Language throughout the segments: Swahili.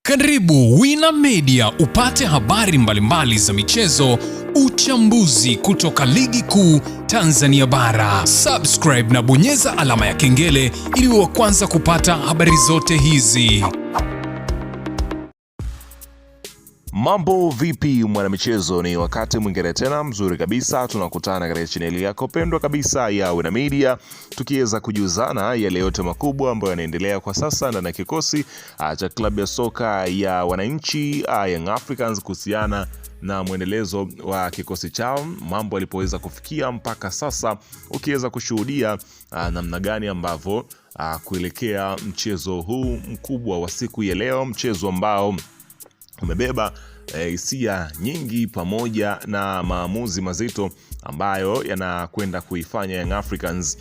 Karibu Wina Media upate habari mbalimbali za michezo, uchambuzi kutoka ligi kuu Tanzania bara. Subscribe na bonyeza alama ya kengele ili uwe wa kwanza kupata habari zote hizi. Mambo vipi mwanamichezo, ni wakati mwingine tena mzuri kabisa tunakutana katika chaneli yako pendwa kabisa ya Wina Media, tukiweza kujuzana yale yote makubwa ambayo yanaendelea kwa sasa ndani ya kikosi cha klabu ya soka ya wananchi Young Africans, kuhusiana na mwendelezo wa kikosi chao, mambo yalipoweza kufikia mpaka sasa, ukiweza kushuhudia namna gani ambavyo kuelekea mchezo huu mkubwa wa siku ya leo, mchezo ambao umebeba hisia nyingi pamoja na maamuzi mazito ambayo yanakwenda kuifanya Young Africans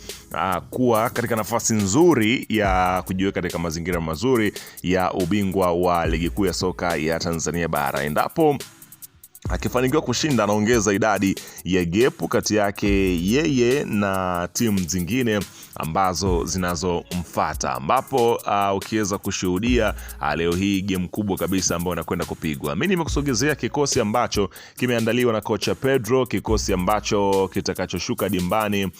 kuwa katika nafasi nzuri ya kujiweka katika mazingira mazuri ya ubingwa wa ligi kuu ya soka ya Tanzania bara. Endapo akifanikiwa kushinda, anaongeza idadi ya gap kati yake yeye na timu zingine ambazo zinazomfuata, ambapo ukiweza kushuhudia leo hii game kubwa kabisa ambayo inakwenda kupigwa. Mimi nimekusogezea kikosi ambacho kimeandaliwa na kocha Pedro, kikosi ambacho kitakachoshuka dimbani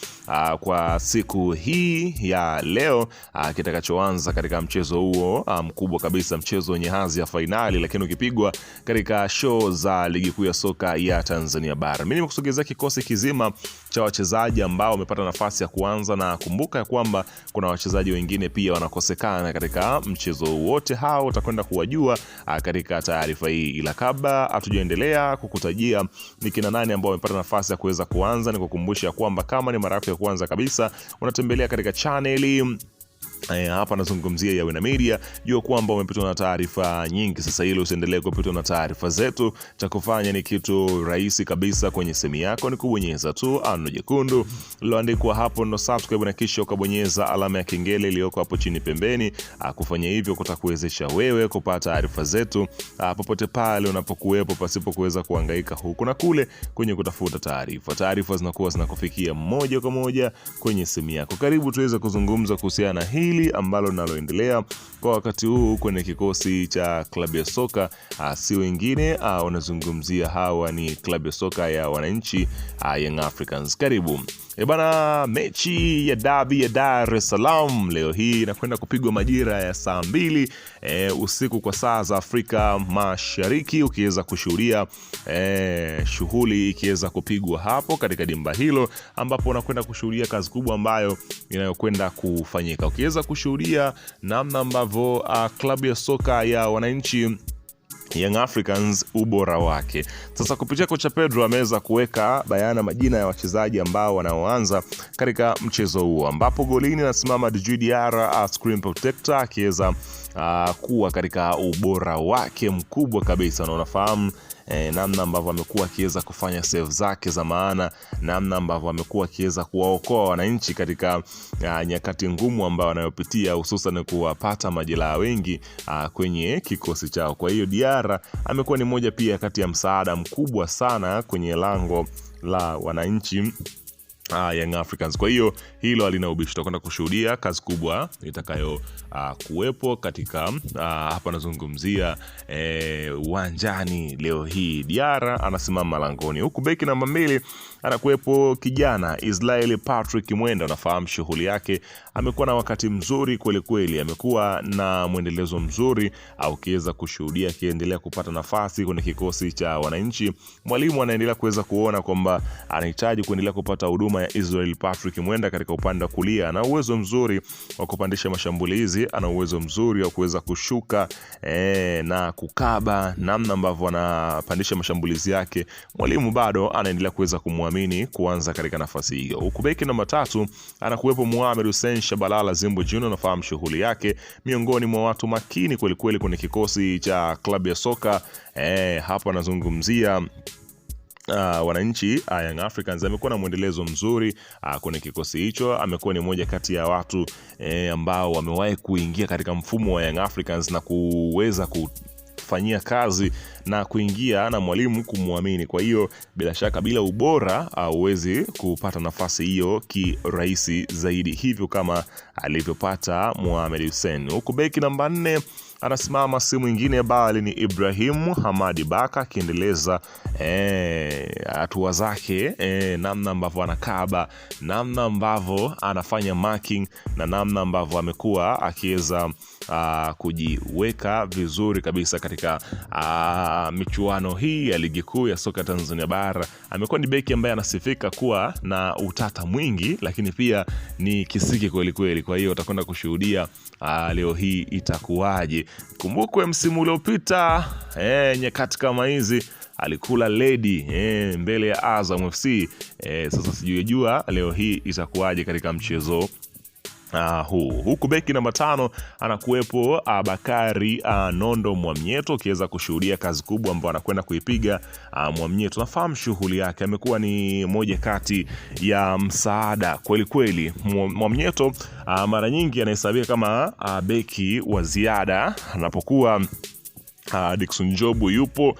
kwa siku hii ya leo, kitakachoanza katika mchezo huo mkubwa kabisa, mchezo wenye hadhi ya fainali, lakini ukipigwa katika show za ligi kuu ya soka ya Tanzania bara. Mimi nimekusogezea kikosi kizima cha wachezaji ambao wamepata nafasi ya kuanza, na kumbuka ya kwamba kuna wachezaji wengine pia wanakosekana katika mchezo. Wote hao utakwenda kuwajua katika taarifa hii, ila kabla hatujaendelea kukutajia ni kina nani ambao wamepata nafasi ya kuweza kuanza, ni kukumbusha kwamba kama ni mara yako ya kwanza kabisa unatembelea katika channel hapa nazungumzia ya Wina Media, jua kwamba umepitwa na taarifa nyingi. Sasa hilo usiendelee kupitwa na taarifa zetu, cha kufanya ni kitu rahisi kabisa. Kwenye simu yako ni kubonyeza tu ano jekundu liloandikwa hapo no subscribe, na kisha ukabonyeza alama ya kengele iliyoko hapo chini pembeni. Kufanya hivyo kutakuwezesha wewe kupata taarifa zetu popote pale unapokuwepo, pasipo kuweza kuhangaika huku na kule kwenye kutafuta taarifa. Taarifa zinakuwa zinakufikia moja kwa moja kwenye simu yako. Karibu tuweze kuzungumza kuhusiana na hili ambalo linaloendelea kwa wakati huu kwenye kikosi cha klabu ya soka, si wengine wanazungumzia hawa ni klabu ya soka ya wananchi Young Africans. Karibu. Bana, mechi ya dabi ya Dar es Salaam leo hii inakwenda kupigwa majira ya saa 2 usiku kwa saa za Afrika Mashariki, ukiweza kushuhudia shughuli ikiweza kupigwa hapo katika dimba hilo, ambapo unakwenda kushuhudia kazi kubwa ambayo inayokwenda kufanyika, ukiweza kushuhudia namna ambavyo klabu ya soka ya wananchi Young Africans ubora wake. Sasa kupitia kocha Pedro ameweza kuweka bayana majina ya wachezaji ambao wanaoanza katika mchezo huo, ambapo golini anasimama Djigui Diarra, screen protector, akiweza kuwa katika ubora wake mkubwa kabisa, na unafahamu namna ambavyo amekuwa akiweza kufanya save zake za maana, namna ambavyo amekuwa akiweza kuwaokoa wananchi katika nyakati ngumu ambao wanayopitia, hususan kuwapata majeraha wengi kwenye kikosi chao. Kwa hiyo Diarra amekuwa ni moja pia kati ya msaada mkubwa sana kwenye lango la wananchi Young Africans. Kwa hiyo hilo halina ubishi, tutakwenda kushuhudia kazi kubwa itakayo kuwepo katika hapa nazungumzia uwanjani leo hii. Diarra anasimama langoni, huku beki namba 2 anakuwepo kijana Israel Patrick Mwenda. Unafahamu shughuli yake, amekuwa na wakati mzuri kweli kweli, amekuwa na mwendelezo mzuri, au kiweza kushuhudia akiendelea kupata nafasi kwenye kikosi cha wananchi. Mwalimu anaendelea kuweza kuona kwamba anahitaji kuendelea kupata huduma ya Israel Patrick Mwenda katika upande wa kulia. Ana uwezo mzuri wa kupandisha mashambulizi, ana uwezo mzuri wa kuweza kushuka na kukaba, namna ambavyo anapandisha mashambulizi yake. Mwalimu bado anaendelea kuweza kumwamini kuanza katika nafasi hiyo. Huku beki namba 3 anakuwepo Mohamed Hussein Shabalala Zimbo Junior. Nafahamu shughuli yake, miongoni mwa watu makini kweli kweli kwenye kikosi cha klabu ya soka hapa anazungumzia wananchi Young Africans. Amekuwa na mwendelezo mzuri kwenye kikosi hicho, amekuwa ni moja kati ya watu ambao wamewahi kuingia katika mfumo wa Young Africans na kuweza kufanyia kazi na kuingia na mwalimu kumwamini. Kwa hiyo bila shaka, bila ubora huwezi kupata nafasi hiyo kirahisi zaidi hivyo kama alivyopata Mohamed Hussein. Huku beki namba 4 anasimama si mwingine bali ni Ibrahim Hamadi Baka, akiendeleza hatua zake, namna ambavyo anakaba, namna ambavyo anafanya marking na namna ambavyo amekuwa akiweza kujiweka vizuri kabisa katika michuano hii ya ligi kuu ya soka Tanzania bara. Amekuwa ni beki ambaye anasifika kuwa na utata mwingi, lakini pia ni kisiki kweli kweli. Kwa hiyo utakwenda kushuhudia leo hii itakuwaje. Kumbukwe msimu uliopita nyakati kama hizi alikula lady mbele ya Azam FC. Sasa sijui leo hii itakuwaje katika mchezo huku beki namba 5 anakuwepo Bakari Nondo Mwamnyeto, kiweza kushuhudia kazi kubwa ambayo anakwenda kuipiga Mwamnyeto. Nafahamu shughuli yake, amekuwa ni moja kati ya msaada kweli kweli. Mwamnyeto mara nyingi anahesabika kama beki wa ziada anapokuwa Dickson Jobu yupo,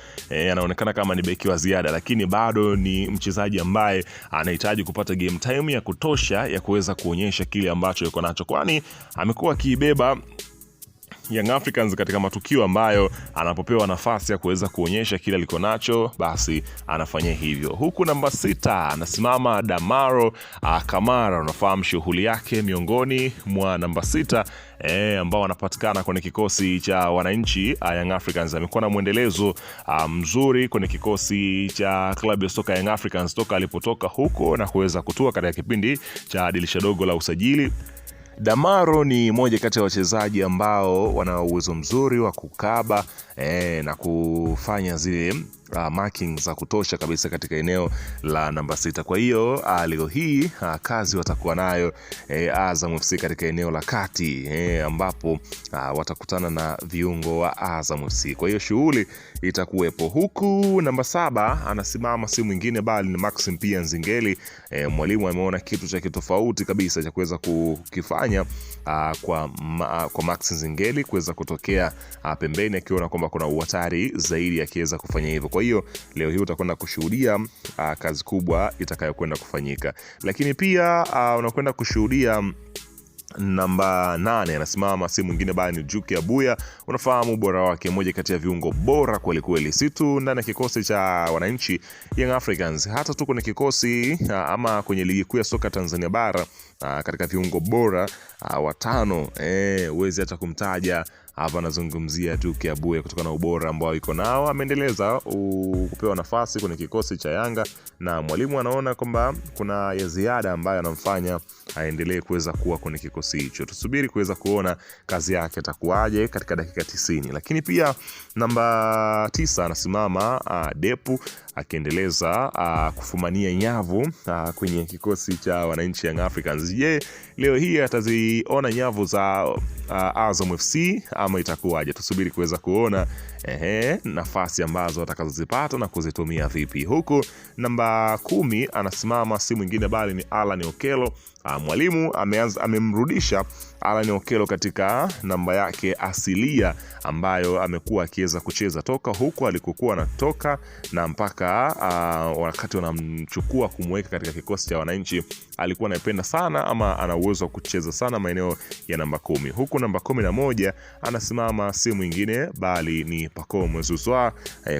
anaonekana kama ni beki wa ziada, lakini bado ni mchezaji ambaye anahitaji kupata game time ya kutosha ya kuweza kuonyesha kile ambacho yuko nacho, kwani amekuwa akiibeba Young Africans katika matukio ambayo anapopewa nafasi ya kuweza kuonyesha kile aliko nacho, basi anafanya hivyo. Huku namba 6 anasimama Damaro Kamara. Unafahamu shughuli yake miongoni mwa namba 6 ambao wanapatikana kwenye kikosi cha wananchi Young Africans. Amekuwa na mwendelezo mzuri kwenye kikosi cha klabu ya soka Young Africans toka alipotoka huko na kuweza kutua katika kipindi cha dirisha dogo la usajili. Damaro ni moja kati ya wachezaji ambao wana uwezo mzuri wa kukaba na kufanya zile marking za kutosha kabisa katika eneo la namba 6. Kwa hiyo leo hii kazi watakuwa nayo Azam FC katika eneo la kati, ambapo watakutana na viungo wa Azam FC. Kwa hiyo shughuli itakuwepo. Huku namba 7 anasimama si mwingine bali ni Maxim pia Nzingeli. Mwalimu ameona kitu cha kitofauti kabisa cha kuweza kukifanya kwa Maxim Nzingeli kuweza kutokea pembeni, akiona kwamba kuna uhatari zaidi akiweza kufanya hivyo. Kwa hiyo leo hii utakwenda kushuhudia kazi kubwa itakayokwenda kufanyika. Lakini pia unakwenda kushuhudia namba 8 anasimama si mwingine bali ni Juke Abuya. Unafahamu ubora wake, moja kati ya viungo bora kweli kweli, si tu ndani ya kikosi cha wananchi Young Africans, hata tu kwenye kikosi ama kwenye ligi kuu ya soka Tanzania bara. Katika viungo bora 5 uwezi hata kumtaja hapa. Nazungumzia Juke Abuya kutokana na ubora ambao iko nao. Ameendeleza kupewa nafasi kwenye kikosi cha Yanga na mwalimu anaona kwamba kuna ya ziada ambayo anamfanya aendelee kuweza kuwa kwenye kikosi hicho. Tusubiri kuweza kuona kazi yake itakuwaje katika dakika 90. Lakini pia namba 9 anasimama Depu, akiendeleza kufumania nyavu kwenye kikosi cha wananchi Young Africans. Je, leo hii ataziona nyavu za Azam FC ama itakuwaje? Tusubiri kuweza kuona nafasi ambazo atakazozipata na kuzitumia vipi. Huku namba 10 anasimama si mwingine bali ni Alan Okello. Mwalimu amemrudisha Alan Okello katika namba yake asilia ambayo amekuwa akiweza kucheza toka huko alikokuwa anatoka na mpaka wakati wanamchukua kumweka katika kikosi cha wananchi. Alikuwa anapenda sana ama ana uwezo wa kucheza sana maeneo ya namba 10. Huku namba 11 anasimama si mwingine bali ni Pacome Zouzoua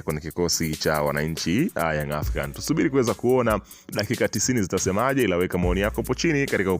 kwenye kikosi cha wananchi Young African. Tusubiri kuweza kuona dakika 90 zitasemaje, ila weka maoni yako hapo chini katika